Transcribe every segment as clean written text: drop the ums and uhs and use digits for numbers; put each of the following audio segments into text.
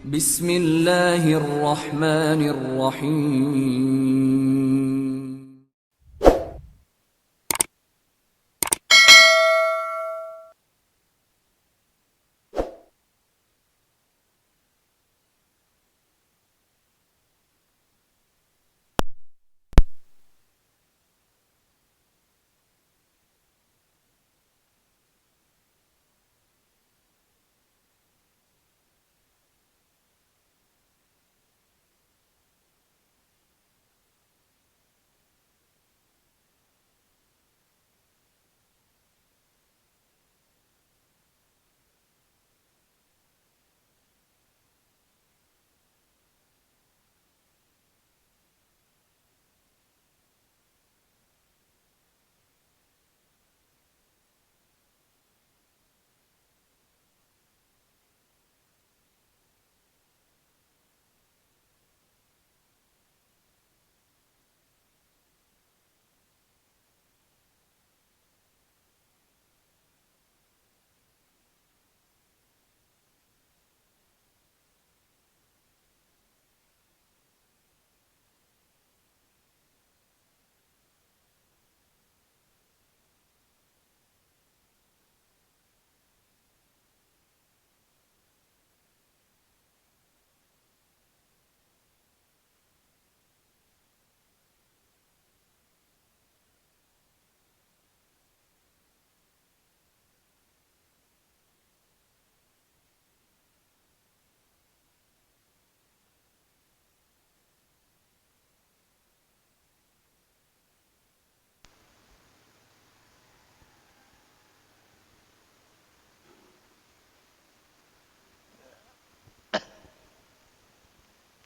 Bismillahirrahmanirrahim.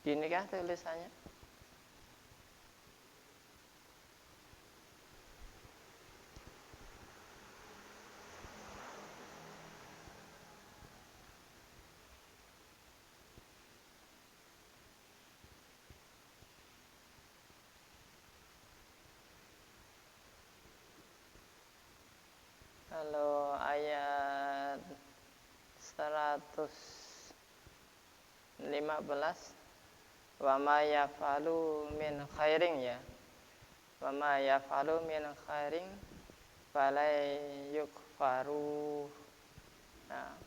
Gini kah tulisannya? Kalau ayat 115 wa ma yaf'alu min khairin ya. Wa ma yaf'alu min khairin falai yukfaru. Nah,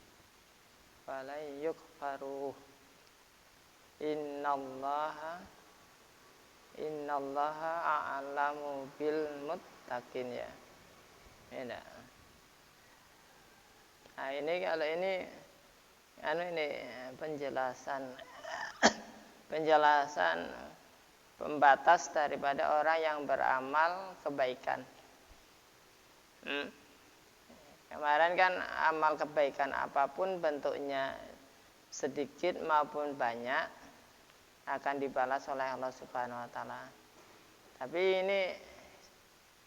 falai yukfaru. Innallaha a'lamu bil muttaqin ya. Ini. Nah, ini kalau ini penjelasan pembatas daripada orang yang beramal kebaikan. Kemarin kan amal kebaikan apapun bentuknya, sedikit maupun banyak, akan dibalas oleh Allah Subhanahu wa taala. Tapi ini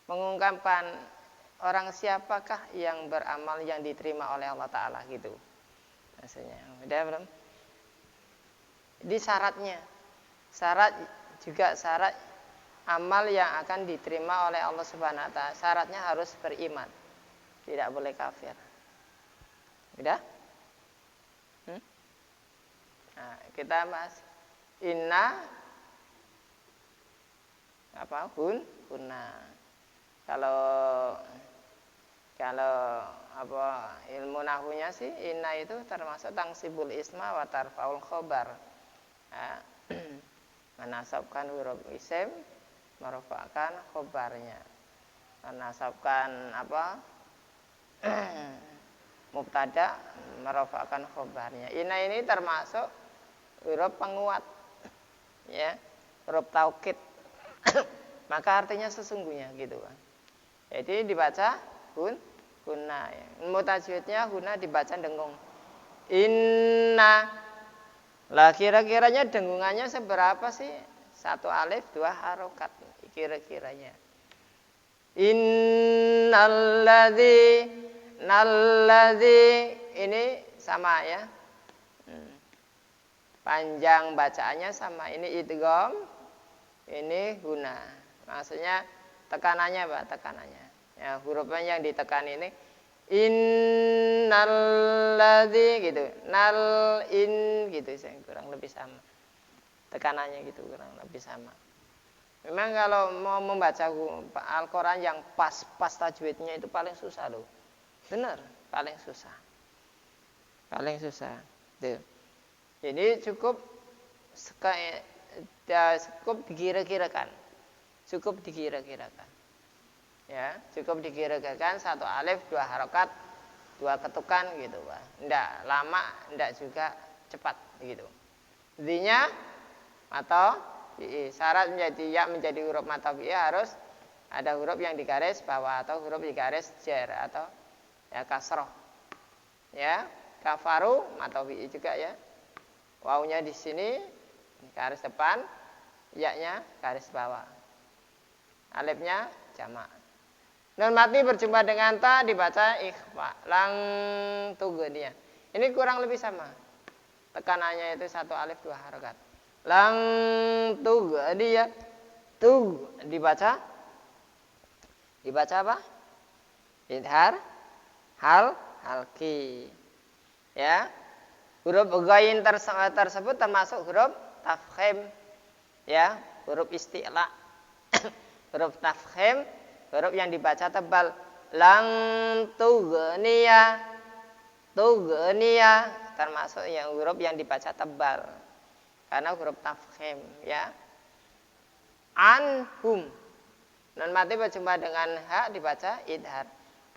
mengungkapkan orang siapakah yang beramal yang diterima oleh Allah taala gitu. Maksudnya, udah belum? Di syaratnya. Syarat amal yang akan diterima oleh Allah Subhanahu wa taala. Syaratnya harus beriman. Tidak boleh kafir. Udah? Nah, kita bahas inna apa? Hunna. Kalau apa ilmu nahwunya sih inna itu termasuk tangsibul isma wa tarfaul khobar. Nah, menasabkan huruf isim, merofakkan khobarnya. Menasabkan apa? Mubtada, merofakkan khobarnya. Inna ini termasuk huruf penguat, ya, huruf taukid. Maka artinya sesungguhnya gitu kan. Jadi dibaca hunna ya. Mutajwidnya hunna dibaca dengung. Inna. Lah kira-kiranya dengungannya seberapa sih? 1 alif 2 harokat kira-kiranya. Innalladzi ini sama ya. Panjang bacaannya sama. Ini idgham, ini hunna. Maksudnya tekanannya Pak, tekanannya. Ya, hurufnya yang ditekan ini innalladzi gitu. Nal in gitu kurang lebih sama. Tekanannya gitu kurang lebih sama. Memang kalau mau membaca Al-Qur'an yang pas tajwidnya itu paling susah loh. Benar, paling susah. Paling susah. Tuh. Jadi cukup dikira-kirakan. Cukup dikira-kirakan. Ya, cukup dikira-kirakan 1 alif 2 harokat 2 ketukan gitu, Pak. Enggak lama, enggak juga cepat gitu. Intinya atau syarat menjadi ya menjadi huruf matobi harus ada huruf yang digaris bawah atau huruf digaris jar atau ya kasroh. Ya, kafaru matobi juga ya. Wawunya di sini garis depan, ya-nya garis bawah. Alifnya jamak. Nun mati berjumpa dengan ta dibaca ikhfa. Lang tughniya. Ini kurang lebih sama. Tekanannya itu 1 alif 2 harokat. Lang tughniya. Tug dibaca apa? Idhar halki. Ya. Huruf ghain tersebut termasuk huruf tafkhim. Ya, huruf isti'la. Huruf tafkhim, huruf yang dibaca tebal. Lang tughniya. Tughniya termasuk yang huruf yang dibaca tebal. Karena huruf tafkhim, ya. Anhum. Nun mati berjumpa dengan ha dibaca idhar.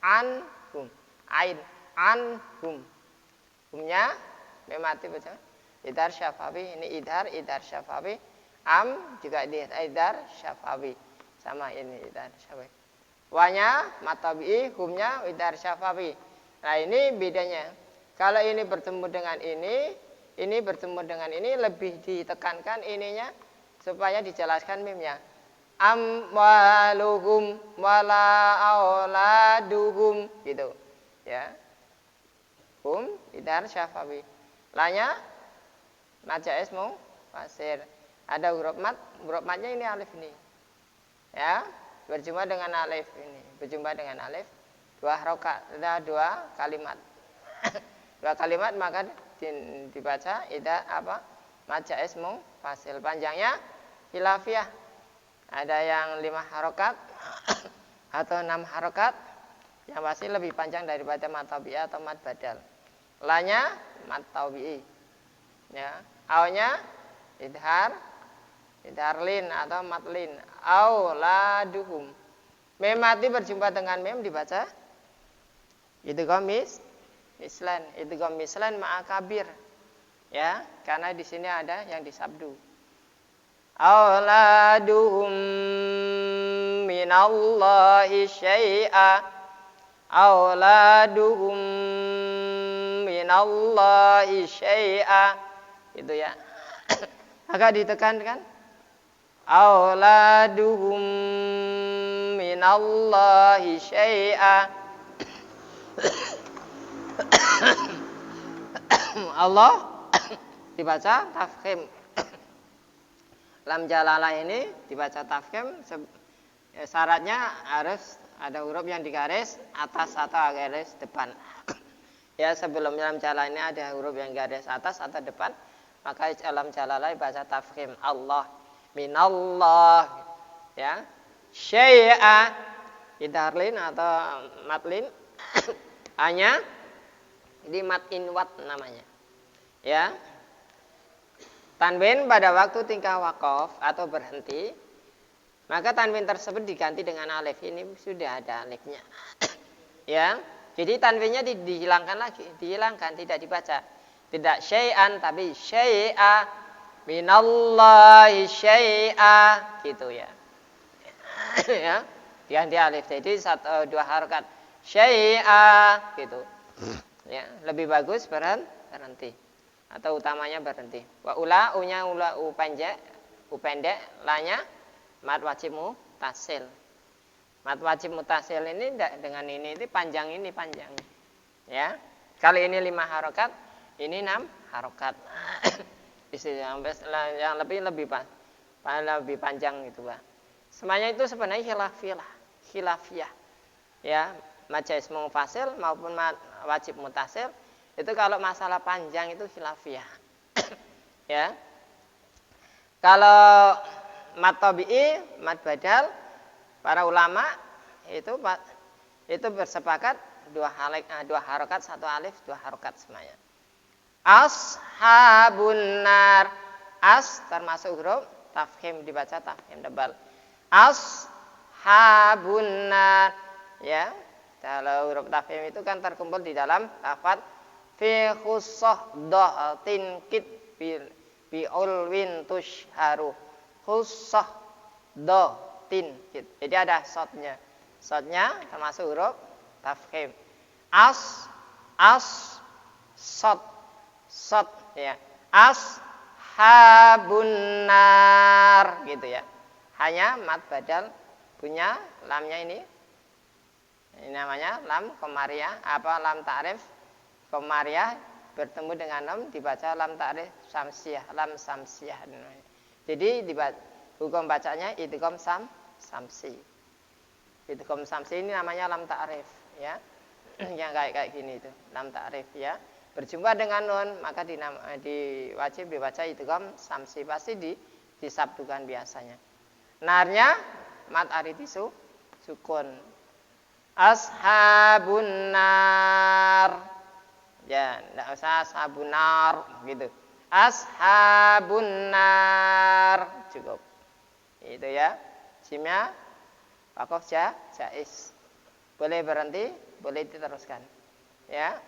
Anhum. Ain. Anhum. Humnya mati baca idhar syafawi. Ini idhar syafawi. Am juga idhar syafawi. Sama ini idhar syafawi. Wanya matabi'i, humnya idhar syafawi. Nah, ini bedanya. Kalau ini bertemu dengan ini bertemu dengan ini lebih ditekankan ininya supaya dijelaskan mimnya. Amwaluhum wala auladuhum gitu. Ya. Hum idhar syafawi. Lanya maja ismu fasir. Ada huruf matnya ini alif ini. Ya, berjumpa dengan alif ini. Berjumpa dengan alif 2 harokat, ada 2 kalimat. 2 kalimat maka dibaca ida apa? Maja ismu fasil. Panjangnya khilafiyah. Ada yang 5 harokat atau 6 harokat. Yang pasti lebih panjang daripada mat tabi'ah atau mat badal. Lanya mat tabi'i. Ya, awnya idhar lin atau matlin. Auladuhum. Mem mati berjumpa dengan mem dibaca idgham mislan. Idgham mislan ma'akabir. Ya, karena di sini ada yang disabdu. Auladuhum minallahi syai'a. Auladuhum minallahi syai'a. Itu ya. Agak ditekankan. Auladuhum minallahi syai'a. Allah dibaca tafkhim. Lam jalalah ini dibaca tafkhim. Syaratnya harus ada huruf yang digaris atas atau garis depan. Ya, sebelum lam jalalah ini ada huruf yang garis atas atau depan, maka lam jalalah dibaca tafkhim. Allah minallah, ya. Syai'a idharlin atau matlin hanya ini mat inwat namanya, ya. Tanwin pada waktu tingkah waqaf atau berhenti, maka tanwin tersebut diganti dengan alif. Ini sudah ada alifnya. Ya, jadi tanwinnya dihilangkan lagi, tidak dibaca. Tidak syai'an tapi syai'a. Minallahi syai'a gitu ya. Ya, diganti alif. Jadi 2 harokat syai'a gitu. Ya, lebih bagus berhenti atau utamanya berhenti. Wa ula unya ula u pendek, lanya mat wajib mutasil. Mat wajib mutasil ini dengan ini panjang ini panjang. Ya. Kali ini 5 harokat, ini 6 harokat. Yang lebih panjang gitu, Pak. Semuanya itu sebenarnya khilafiyah. Ya. mad jaiz munfasil maupun mad wajib mutasil, itu kalau masalah panjang itu khilafiyah. Ya. Kalau mad tabi'i, mad badal, para ulama itu bersepakat dua harokat, satu alif, dua harokat semuanya. Ashabun nar, as termasuk huruf tafkhim, dibaca tafkhim tebal. Ashabun nar, ya. Kalau huruf tafkhim itu kan terkumpul di dalam lafaz fi khussah dhatin kit bi ulwin tushharu. Khussah dhatin kit. Jadi ada shadnya. Shadnya termasuk huruf tafkhim. Shad ya. Ashabun nar gitu ya. Hanya mad badal punya lamnya ini. Ini namanya lam qamariyah, lam ta'rif qamariyah bertemu dengan lam dibaca lam ta'rif samsiyah, lam samsiyah. Jadi hukum bacanya idgham samsi. Idgham samsi ini namanya lam ta'rif ya. Yang kayak gini itu, lam ta'rif ya. Berjumpa dengan nun maka wajib dibaca idgham samsi, pasti disabdukan biasanya. Narnya mad aridi sukun. Ashabun nar. Ya, enggak usah ashabun nar gitu. Ashabun nar cukup. Itu ya. Simnya waqaf jaiz. Boleh berhenti, boleh diteruskan. Ya.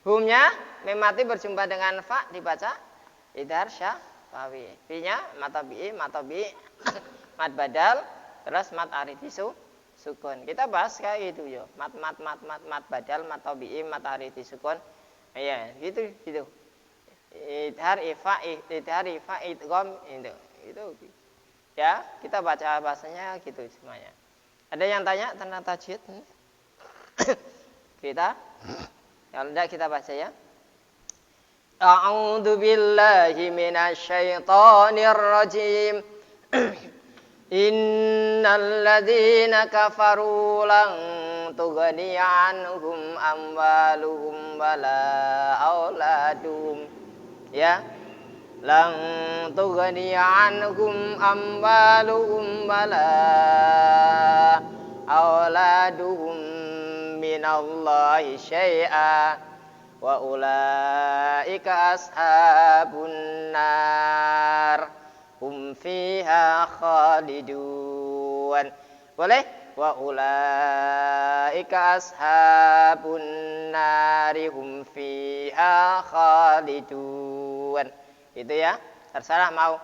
Humnya memati berjumpa dengan fa dibaca idhar syafawi. Fi-nya matabi mad badal, terus mad aridi sukun. Kita bahas kayak gitu yo. Mat badal, mat tabi'i, mat aridi sukun. Ya, gitu. Idhar ifa idgham itu. Ya, kita baca bahasanya gitu semuanya. Ada yang tanya tentang tajwid? Kita kalau tidak kita baca ya. A'udzu billahi minasy syaithanir rajim. Innal ladzina kafaru lan tughni anhum amwaluhum wala auladuhum ya lan tughni anhum amwaluhum wala auladuhum minallahi syai'a wa ulaika ashabun nar hum fiha khalidun. Boleh? Wa ulaika ashabun nari hum fiha khalidun. Itu ya. Terserah mau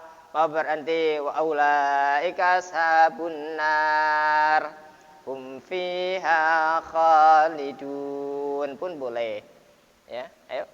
berhenti wa ulaika ashabun nar hum fiha khalidun pun boleh. Ya, ayo.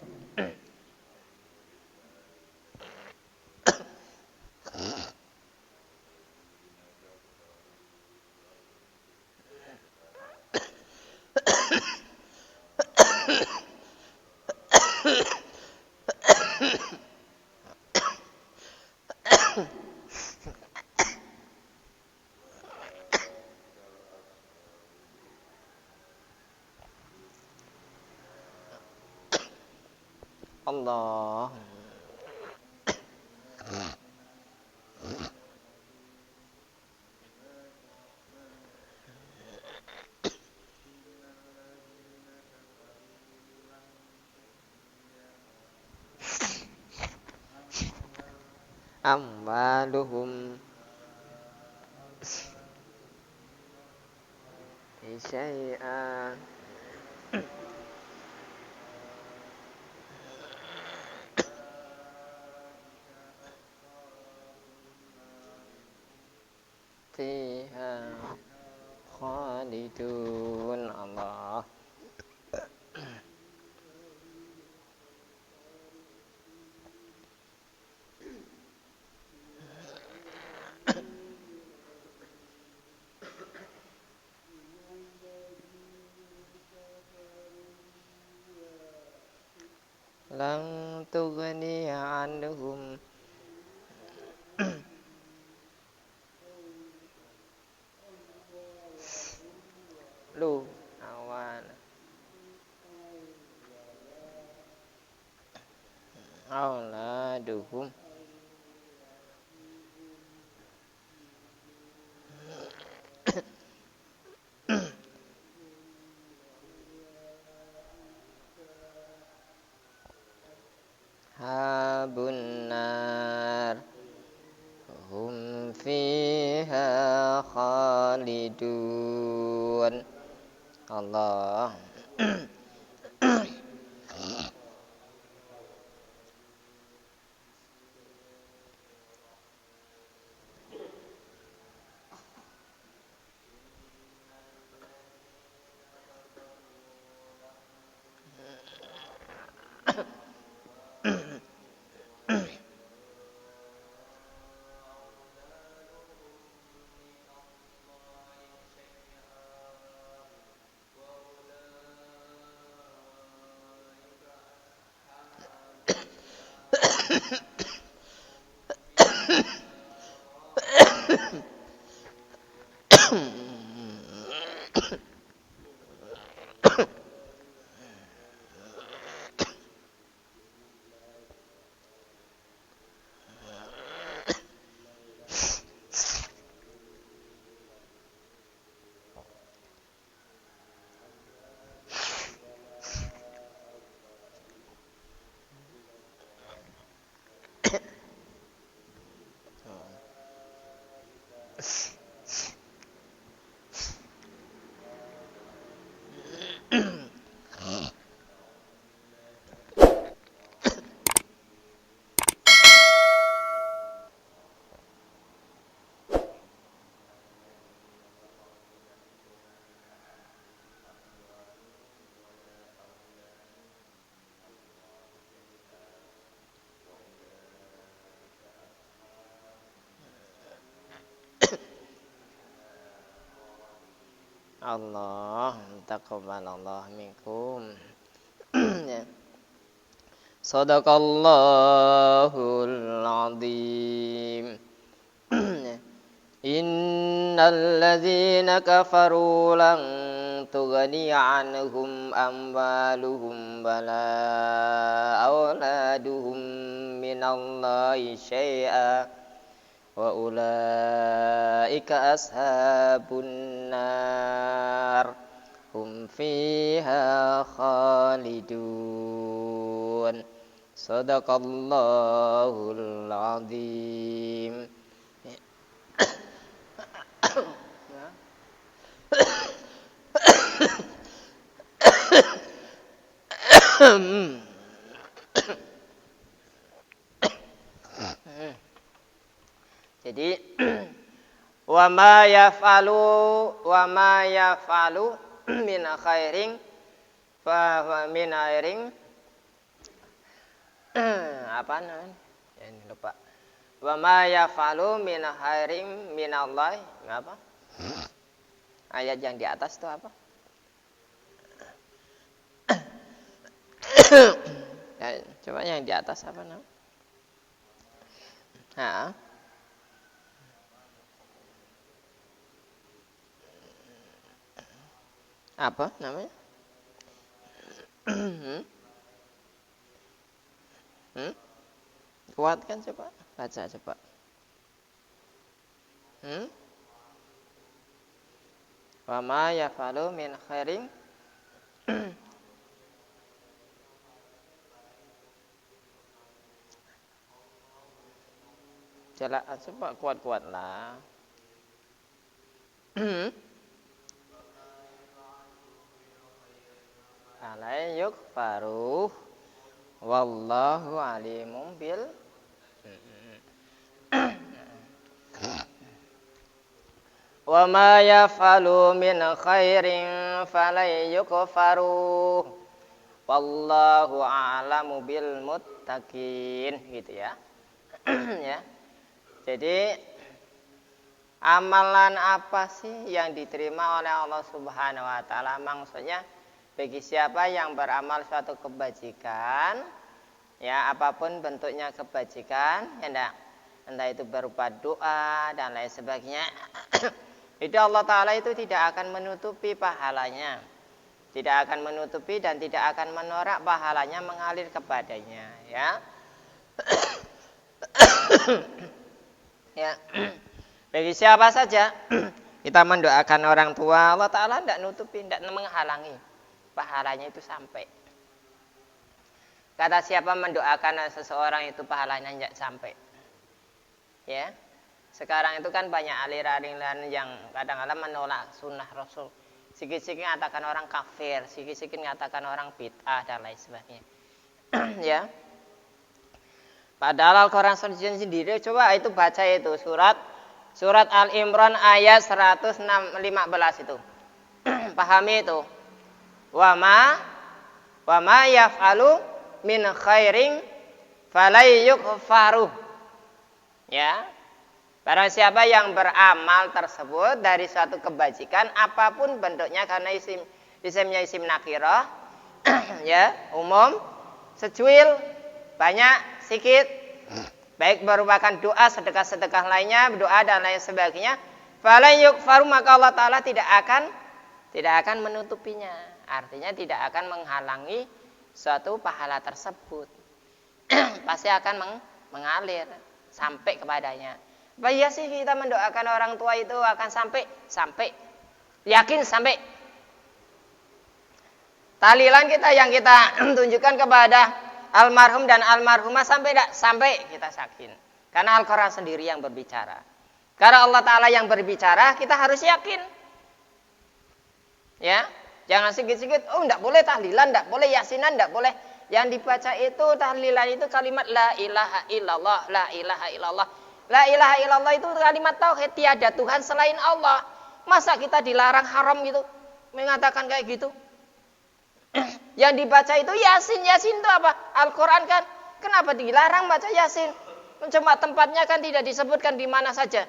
Allah. Amwaluhum syai'an fiha khalidun. Allah. Lang tughni anhum auladuhum habun nar hum fiha khalidun. Allah. Allah taqabbalallah minkum. Ya. Sadaqallahul azim. Ya. Innal ladzina kafaru lan tughni anhum amwaluhum wala auladuhum minallahi syai'a wa ulaika ashabun nar hum fiha khalidun. Sadaqallahul azim. Jadi wa ma yaf'alu min khairin fa min khairin apa namanya? Ya, ini lupa. Wa ma yaf'alu min khairin minallahi apa? Ayat yang di atas itu apa? Ya, coba yang di atas apa namanya? Apa namanya? Kuatkan coba, baca coba. Wa ma yafalu min khairin coba kuat-kuatlah. Alai yukfaru wallahu alimum bil wa ma yafalu min khairin falai yukfaru wallahu a'lamu bil muttaqin, gitu ya. Ya. Jadi amalan apa sih yang diterima oleh Allah Subhanahu wa taala? Maksudnya bagi siapa yang beramal suatu kebajikan, ya apapun bentuknya kebajikan, ya entah itu berupa doa dan lain sebagainya, itu Allah Ta'ala itu tidak akan menutupi pahalanya, tidak akan menutupi dan tidak akan menorak pahalanya mengalir kepadanya, ya. Ya. Bagi siapa saja kita mendoakan orang tua, Allah Ta'ala tidak nutupi, tidak menghalangi pahalanya itu sampai. Kata siapa mendoakan seseorang itu pahalanya tidak sampai. Ya. Sekarang itu kan banyak aliran-aliran yang kadang-kadang menolak sunnah Rasul. Sikit-sikit mengatakan orang kafir, sikit-sikit mengatakan orang bid'ah dan lain sebagainya. Ya. Padahal Al-Quran sendiri, coba itu baca itu surat Al-Imran ayat 115 itu. Pahami itu. Wa ma yaf'alu min khairin falay yukfaru. Ya. Barang siapa yang beramal tersebut dari suatu kebajikan apapun bentuknya, karena isimnya isim nakirah ya, umum, secuil, banyak, sedikit, baik merupakan doa, sedekah-sedekah lainnya, doa dan lain sebagainya, fala yukfaru, maka Allah Ta'ala tidak akan menutupinya. Artinya tidak akan menghalangi suatu pahala tersebut. Pasti akan mengalir sampai kepadanya. Apa iya sih kita mendoakan orang tua itu akan sampai? Yakin sampai. Tahlilan kita yang kita tunjukkan kepada almarhum dan almarhumah sampai tidak? Sampai, kita yakin. Karena Al-Quran sendiri yang berbicara. Karena Allah Ta'ala yang berbicara, kita harus yakin. Ya, jangan sikit-sikit, tidak boleh tahlilan, tidak boleh yasinan, tidak boleh. Yang dibaca itu tahlilan itu kalimat la ilaha illallah, la ilaha illallah. La ilaha illallah itu kalimat tauhid, tiada Tuhan selain Allah. Masa kita dilarang haram gitu, mengatakan kayak gitu? Yang dibaca itu Yasin. Yasin itu apa? Al-Quran kan. Kenapa dilarang baca Yasin? Cuma tempatnya kan tidak disebutkan di mana saja.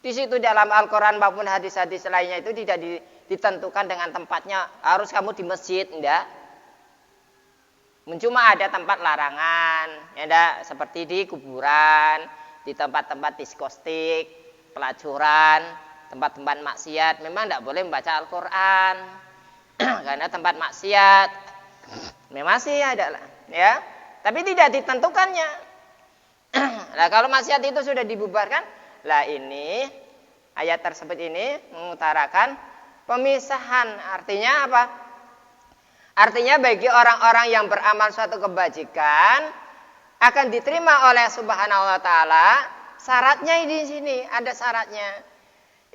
Di situ dalam Al-Quran maupun hadis-hadis lainnya itu tidak ditentukan dengan tempatnya. Harus kamu di masjid, enggak. Cuma ada tempat larangan, ya, seperti di kuburan, di tempat-tempat diskotik, pelacuran, tempat-tempat maksiat. Memang tidak boleh membaca Al-Quran karena tempat maksiat. Memang sih ada, ya, tapi tidak ditentukannya. Nah, kalau maksiat itu sudah dibubarkan, lah ini ayat tersebut ini mengutarakan pemisahan. Artinya apa? Artinya bagi orang-orang yang beramal suatu kebajikan akan diterima oleh Subhanahu wa Ta'ala. Syaratnya di sini ada syaratnya.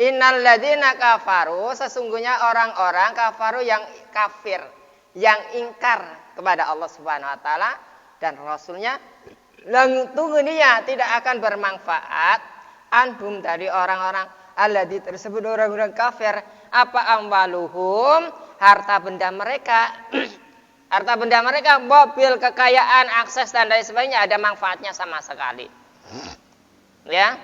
Innal ladzina kafaru, sesungguhnya orang-orang kafaru yang kafir, yang ingkar kepada Allah Subhanahu wa Ta'ala dan Rasulnya, lang tunggunya tidak akan bermanfaat anhum dari orang-orang alladzi tersebut, orang-orang kafir, apa amwaluhum, harta benda mereka. Harta benda mereka, mobil, kekayaan, akses dan lain sebagainya, ada manfaatnya sama sekali. Ya.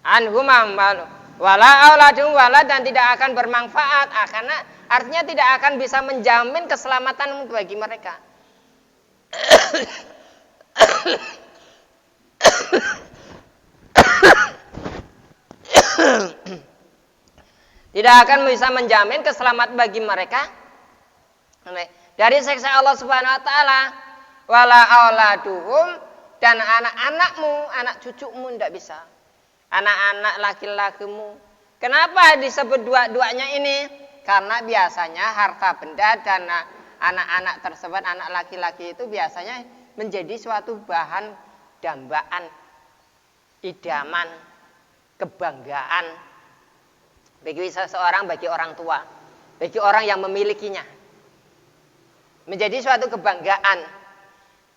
Anhum amwalu wala auladum wala, dan tidak akan bermanfaat, karena artinya tidak akan bisa menjamin keselamatan bagi mereka. Tidak akan bisa menjamin keselamatan bagi mereka dari siksa Allah Subhanahu wa Ta'ala. Wala auladuhum, dan anak-anakmu, anak cucumu tidak bisa. Anak-anak laki-lakimu. Kenapa disebut dua-duanya ini? Karena biasanya harta benda dan anak-anak tersebut, anak laki-laki itu biasanya menjadi suatu bahan dambaan, idaman, kebanggaan bagi seseorang, bagi orang tua, bagi orang yang memilikinya, menjadi suatu kebanggaan.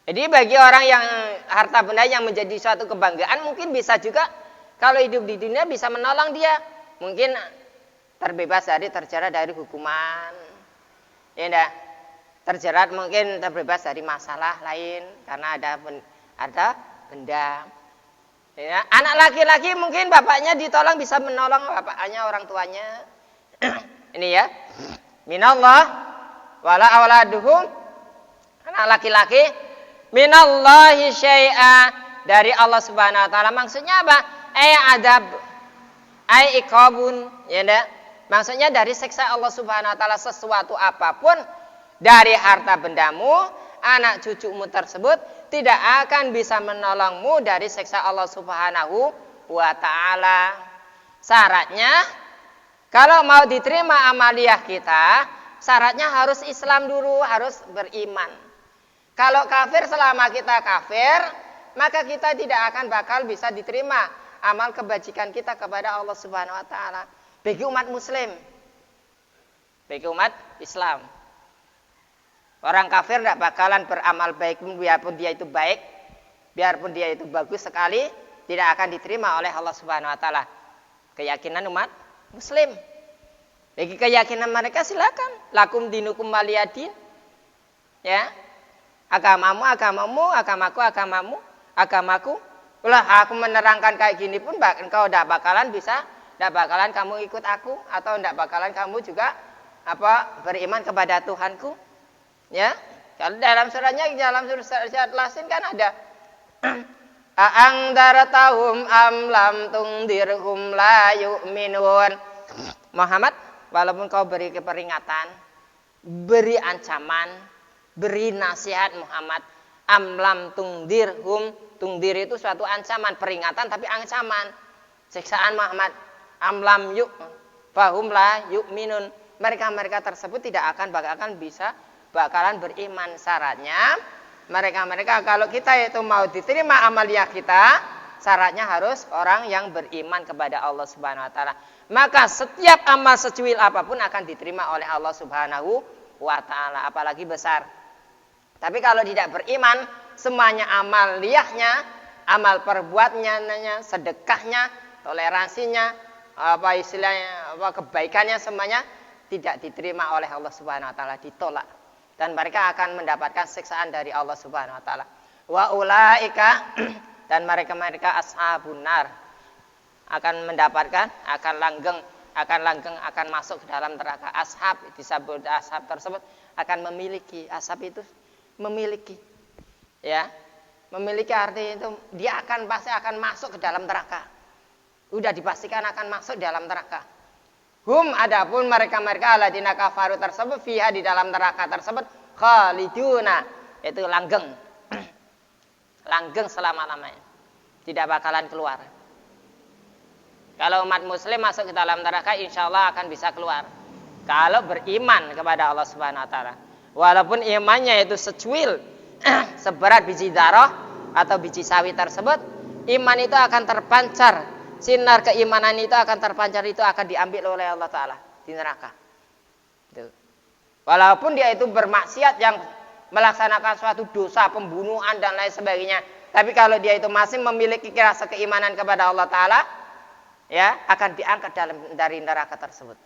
Jadi bagi orang yang harta benda yang menjadi suatu kebanggaan, mungkin bisa juga kalau hidup di dunia bisa menolong dia, mungkin terjerat dari hukuman, ya enggak? Terjerat mungkin terbebas dari masalah lain karena ada benda. Ya, anak laki-laki mungkin bapaknya ditolong, bisa menolong bapaknya, orang tuanya. Ini ya. Minallah wala auladuhum, anak laki-laki, minallahi syai'a, dari Allah Subhanahu wa Ta'ala. Maksudnya apa? Adab, iqabun, ya enggak? Maksudnya dari siksa Allah Subhanahu wa Ta'ala, sesuatu apapun dari harta bendamu anak cucumu tersebut tidak akan bisa menolongmu dari siksa Allah Subhanahu wa ta'ala. Syaratnya, kalau mau diterima amaliyah kita, syaratnya harus Islam dulu, harus beriman. Kalau kafir, selama kita kafir, maka kita tidak akan bakal bisa diterima amal kebajikan kita kepada Allah Subhanahu wa ta'ala. Bagi umat muslim, bagi umat Islam, orang kafir tidak bakalan beramal baik, biarpun dia itu baik, biarpun dia itu bagus sekali, tidak akan diterima oleh Allah Subhanahu wa ta'ala. Keyakinan umat muslim. Bagi keyakinan mereka silakan. Lakum dinukum waliyadin. Ya. Agamamu, agamaku. Ulah aku menerangkan kayak gini pun engkau tidak bakalan bisa, tidak bakalan kamu ikut aku, atau tidak bakalan kamu juga beriman kepada Tuhanku. Ya, kalau dalam suratnya, dalam surat Yasin kan ada A'angdaratahum am lam tungdirhum la yu'minun. Muhammad, walaupun kau beri peringatan, beri ancaman, beri nasihat Muhammad, am lam tungdirhum, tungdir itu suatu ancaman, peringatan tapi ancaman, siksaan Muhammad, am lam fahum la yu'minun. Mereka tersebut tidak akan bakalan beriman. Syaratnya mereka kalau kita itu mau diterima amaliyah kita, syaratnya harus orang yang beriman kepada Allah Subhanahu wa ta'ala. Maka setiap amal secuil apapun akan diterima oleh Allah Subhanahu wa ta'ala, apalagi besar. Tapi kalau tidak beriman, semuanya amaliyahnya, amal perbuatannya, sedekahnya, toleransinya, kebaikannya, semuanya tidak diterima oleh Allah Subhanahu wa ta'ala, ditolak. Dan mereka akan mendapatkan siksaan dari Allah Subhanahu wa ta'ala. Wa ulaika, dan mereka ashabun nar, akan mendapatkan, akan langgeng, akan masuk ke dalam neraka. Ashab, disebut ashab tersebut akan memiliki, ashab itu memiliki. Ya. Memiliki arti itu dia pasti akan masuk ke dalam neraka. Udah dipastikan akan masuk dalam neraka. Hum, adapun mereka alladzina kafaru tersebut fiha, di dalam neraka tersebut, khaliduna, itu langgeng. Langgeng selama-lamanya. Tidak bakalan keluar. Kalau umat muslim masuk ke dalam neraka, insya Allah akan bisa keluar. Kalau beriman kepada Allah Subhanahu wa ta'ala. Walaupun imannya itu secuil, seberat biji darah atau biji sawi tersebut, iman itu akan terpancar. Sinar keimanan itu akan terpancar, itu akan diambil oleh Allah Ta'ala di neraka. Walaupun dia itu bermaksiat, yang melaksanakan suatu dosa, pembunuhan dan lain sebagainya, tapi kalau dia itu masih memiliki rasa keimanan kepada Allah Ta'ala, ya, akan diangkat dari neraka tersebut.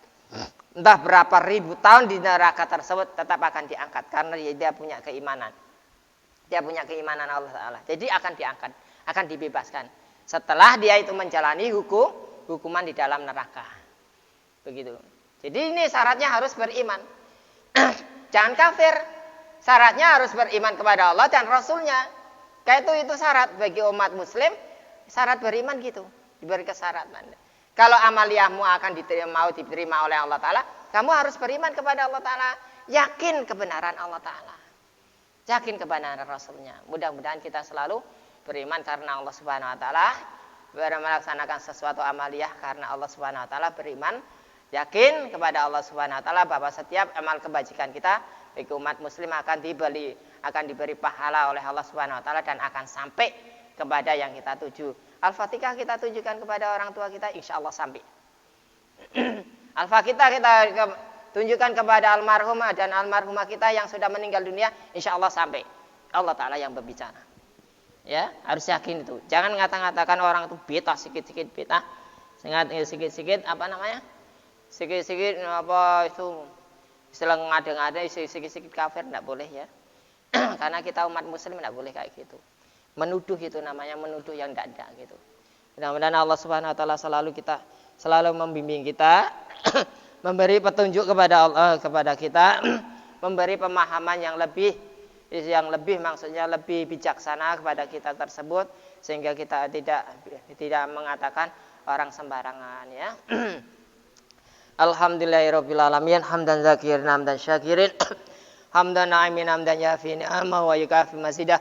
Entah berapa ribu tahun di neraka tersebut, tetap akan diangkat karena dia punya keimanan. Dia punya keimanan Allah Ta'ala. Jadi akan diangkat, akan dibebaskan setelah dia itu menjalani hukuman di dalam neraka. Begitu. Jadi ini syaratnya harus beriman. Jangan kafir. Syaratnya harus beriman kepada Allah dan Rasulnya. Kayak itu syarat bagi umat muslim. Syarat beriman gitu. Diberi kesyaratan. Kalau amaliyahmu akan diterima oleh Allah Ta'ala, kamu harus beriman kepada Allah Ta'ala. Yakin kebenaran Allah Ta'ala. Yakin kebenaran Rasulnya. Mudah-mudahan kita selalu beriman karena Allah Subhanahu wa ta'ala, melaksanakan sesuatu amaliyah karena Allah Subhanahu wa ta'ala, beriman, yakin kepada Allah Subhanahu wa ta'ala bahwa setiap amal kebajikan kita bagi umat muslim akan diberi pahala oleh Allah Subhanahu wa ta'ala dan akan sampai kepada yang kita tuju. Al-Fatihah kita tunjukkan kepada orang tua kita, insya Allah sampai. Al-Fatihah kita tunjukkan kepada almarhumah dan almarhumah kita yang sudah meninggal dunia, insya Allah sampai. Allah Ta'ala yang berbicara. Ya, harus yakin itu. Jangan ngata-ngatakan orang itu bid'ah, sikit-sikit bid'ah. Sikit-sikit sikit-sikit apa itu istilah ngada-ngada, sikit-sikit kafir, tidak boleh ya. Karena kita umat muslim tidak boleh kayak gitu. Menuduh itu namanya menuduh yang tidak ada gitu. Mudah-mudahan Allah Subhanahu wa ta'ala selalu membimbing kita, memberi petunjuk kepada kita, memberi pemahaman yang lebih maksudnya lebih bijaksana kepada kita tersebut, sehingga kita tidak mengatakan orang sembarangan ya. Alhamdulillahirabbil alamin, hamdan zakirin hamdan syakirin hamdan na'imin hamdan yafi ni'ama wa yukafi masidah.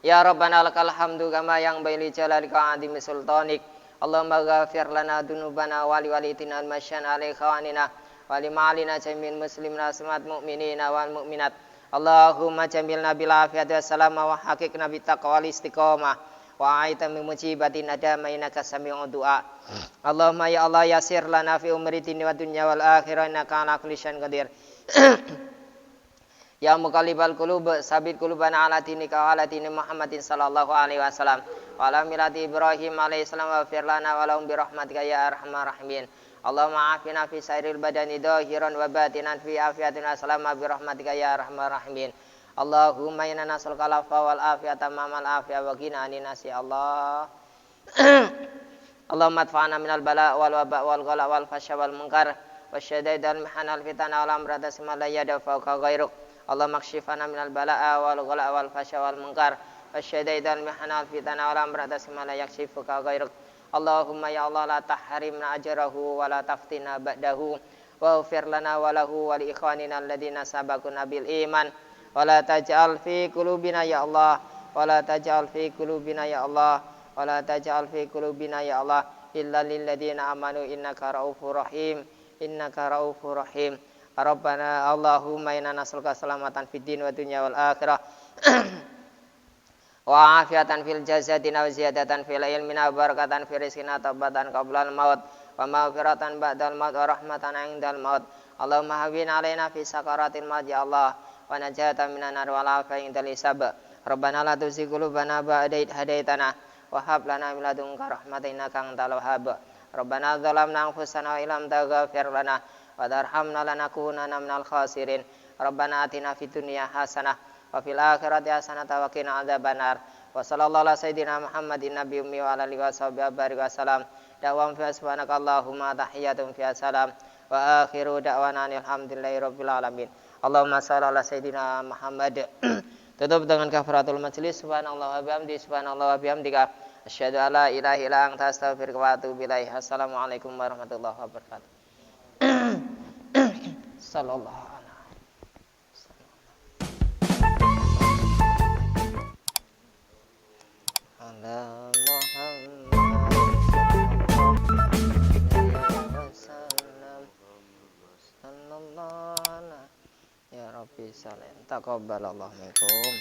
Ya Rabbana lakal hamdu kama yang baili jalalika azimi sultanik. Allahumma ghafir lana dunubana wali walitina al-masyan alaih khawanina wali ma'alina jamil muslimina semat mu'minina wal mu'minat. Allahumma jamilna bil afiyati wassalama wa haqiqna bitaqwa wal istiqamah wa aita min mujibatin nadama innaka sami'ud du'a. Allahumma ya Allah yasir lana fi umri dini wa dunya wal akhirah innaka ala kulli syai'in qadir. Ya muqallibal qulub sabit qulubana ala dinika wa ala dini Muhammadin sallallahu alaihi wasallam wa ala millati Ibrahim alaihi salam wa fir lana wa lahum bi rahmatika ya arhamar rahimin. Allahumma afina fi sairil badani dhahiran wa batinan fi afiyatin wa salama bi rahmatika ya arhamar rahimin. Allahumma inna nas'aluka al-afwa wal afiyata mamal afiyah wa qina anin nasi Allah. Allahumma adfa'na minal bala wal waba wal ghala wal fasya wal munkar wasyadaid al mihana al fitana wal amrata sima la yadfa'uka ghairuk. Allahumma kshifana minal bala'a wal ghala wal fasya wal munkar wasyadaid al mihana al fitana wal amrata sima la yakshifuka ghairuk. Allahumma ya Allah la tahrimna ajrahu wa la taftina ba'dahu wa ighfir lana wa lahu wa li ikhwanina alladhina sabaquna bil iman wa la taj'al fi qulubina ya Allah wa la taj'al fi qulubina ya Allah wa la taj'al fi qulubina ya Allah illa lil ladzina amanu innaka raufur rahim innaka raufur rahim. Rabbana Allahumma inna nas'aluka salamatan fid din wa dunya wal akhirah wa afiatan fil jasadi wa ziyadatan fil ilmi wa barakatan fi rizqina taubatan qablal maut wa maghfiratan ba'dal maut wa rahmatan 'indal maut. Allahumma hawwin 'alaina fi sakaratil maut ya Allah wa najatan minan nar wal afiyah 'indal hisab. Rabbana la tuzigh qulubana ba'da idh hadaitana wa hab lana min ladunka rahmatan innaka antal wahhab. Rabbana dzalamna anfusana wa illam taghfir lana wa tarhamna lanakunanna minal khasirin. Rabbana atina fid dunya hasanah wa fil akhirati hasanah wa qina adzabannar. Wa sallallahu ala sayyidina Muhammadin nabiyyi ummi wa ala alihi washabihi barik wasallam. Da'wam fi subhanakallahumma tahiyyatun fi salam wa akhiru da'wana alhamdulillahi rabbil alamin. Allahumma shalli ala sayyidina Muhammad. Tutup dengan kafaratul majlis. Subhanallah wa bihamdi subhanallah wa bihamdika asyhadu an la ilaha illa anta astaghfiruka wa atubu ilaik. Assalamualaikum warahmatullahi wabarakatuh. Sallallahu ala Muhammad sallallahu ya Rabbi salam taqabbalallahu minkum.